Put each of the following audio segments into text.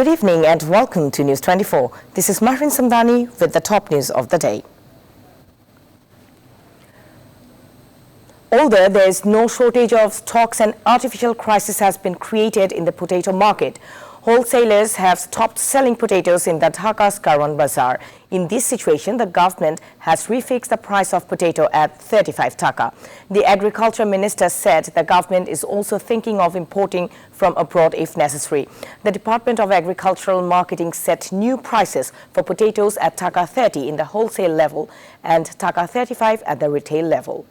Good evening and welcome to News 24. This is Mahrin Samdani with the top news of the day. Although there is no shortage of stocks, an artificial crisis has been created in the potato market. Wholesalers have stopped selling potatoes in the Dhaka's Karan Bazaar. In this situation, the government has refixed the price of potato at 35 taka. The Agriculture Minister said the government is also thinking of importing from abroad if necessary. The Department of Agricultural Marketing set new prices for potatoes at taka 30 in the wholesale level and taka 35 at the retail level.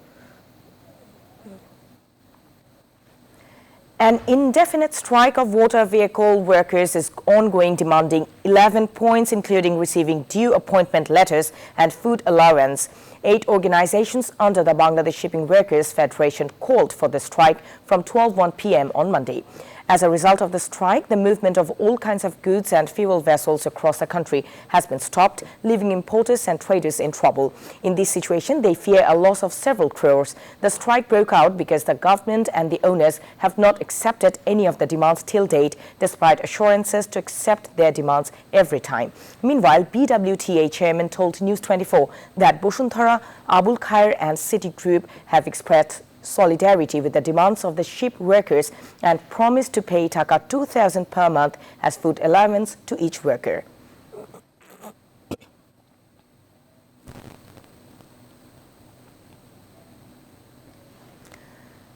An indefinite strike of water vehicle workers is ongoing, demanding 11 points, including receiving due appointment letters and food allowance. 8 organizations under the Bangladesh Shipping Workers Federation called for the strike from 12:01 p.m. on Monday. As a result of the strike, the movement of all kinds of goods and fuel vessels across the country has been stopped, leaving importers and traders in trouble. In this situation, they fear a loss of several crores. The strike broke out because the government and the owners have not accepted any of the demands till date, despite assurances to accept their demands every time. Meanwhile, BWTA chairman told News24 that Bashundhara, Abul Khair and Citigroup have expressed solidarity with the demands of the ship workers and promised to pay taka 2,000 per month as food allowance to each worker.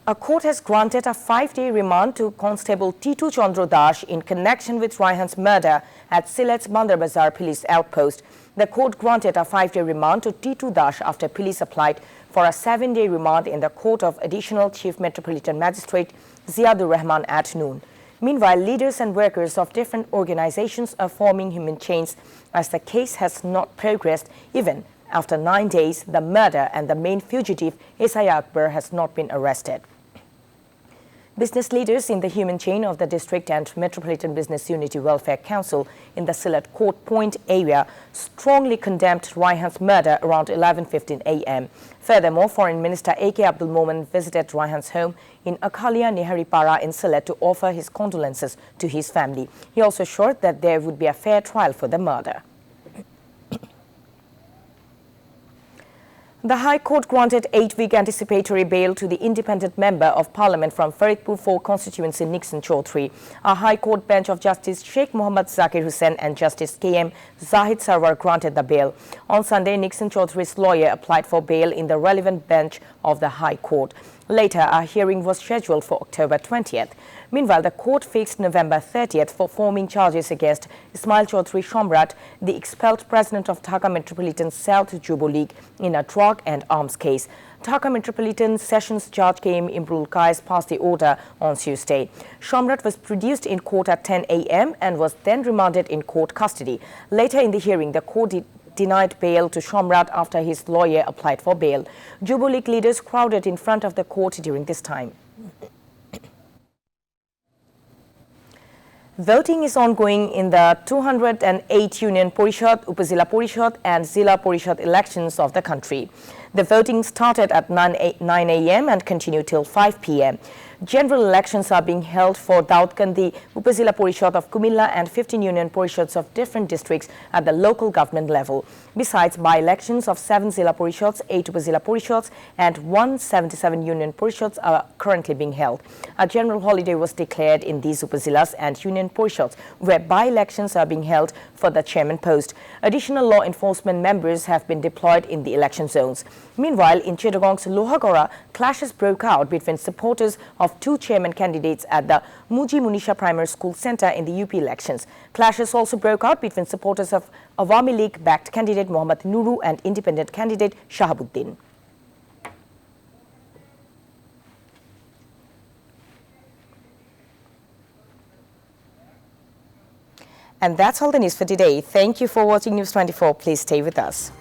A court has granted a 5-day remand to Constable Titu Chandra Das in connection with Raihan's murder at Silet's Bandar Bazar police outpost. The court granted a 5-day remand to Titu Das after police applied for a 7-day remand in the court of Additional Chief Metropolitan Magistrate Ziadur Rahman at noon. Meanwhile, leaders and workers of different organizations are forming human chains as the case has not progressed even after 9 days. The murder and the main fugitive, Isaiah Akbar, has not been arrested. Business leaders in the human chain of the District and Metropolitan Business Unity Welfare Council in the Silet Court Point area strongly condemned Raihan's murder around 11:15 a.m. Furthermore, Foreign Minister A.K. Abdul Momen visited Raihan's home in Akhalia Neharipara in Silet to offer his condolences to his family. He also assured that there would be a fair trial for the murder. The High Court granted 8-week anticipatory bail to the independent member of Parliament from Faridpur 4 constituency, Nixon Chaudhry. A High Court bench of Justice Sheikh Mohammad Zakir Hussain and Justice K.M. Zahid Sarwar granted the bail. On Sunday, Nixon Chaudhry's lawyer applied for bail in the relevant bench of the High Court. Later, a hearing was scheduled for October 20th. Meanwhile, the court fixed November 30th for forming charges against Ismail Chaudhry Shamrat, the expelled president of Dhaka Metropolitan South Jubo League, in a drug and arms case. Dhaka Metropolitan Sessions Judge K.M. Imrul Qais passed the order on Tuesday. Shamrat was produced in court at 10 a.m. and was then remanded in court custody. Later in the hearing, the court denied bail to Shamrat after his lawyer applied for bail. Jubo League leaders crowded in front of the court during this time. Voting is ongoing in the 208 Union Porishad, Upazila Porishad and Zila Porishad elections of the country. The voting started at 9 a.m. and continued till 5 p.m. General elections are being held for Daudkandi, Upazila Porishad of Kumilla and 15 Union Porishads of different districts at the local government level. Besides, by-elections of 7 Zila Porishads, 8 Upazila Porishads and 177 Union Porishads are currently being held. A general holiday was declared in these Upazilas and Union Porishads, where by-elections are being held for the chairman post. Additional law enforcement members have been deployed in the election zones. Meanwhile, in Chittagong's Lohagora, clashes broke out between supporters of 2 chairman candidates at the Muji Munisha Primary School Centre in the UP elections. Clashes also broke out between supporters of Awami League-backed candidate Mohammad Nuru and independent candidate Shahabuddin. And that's all the news for today. Thank you for watching News 24. Please stay with us.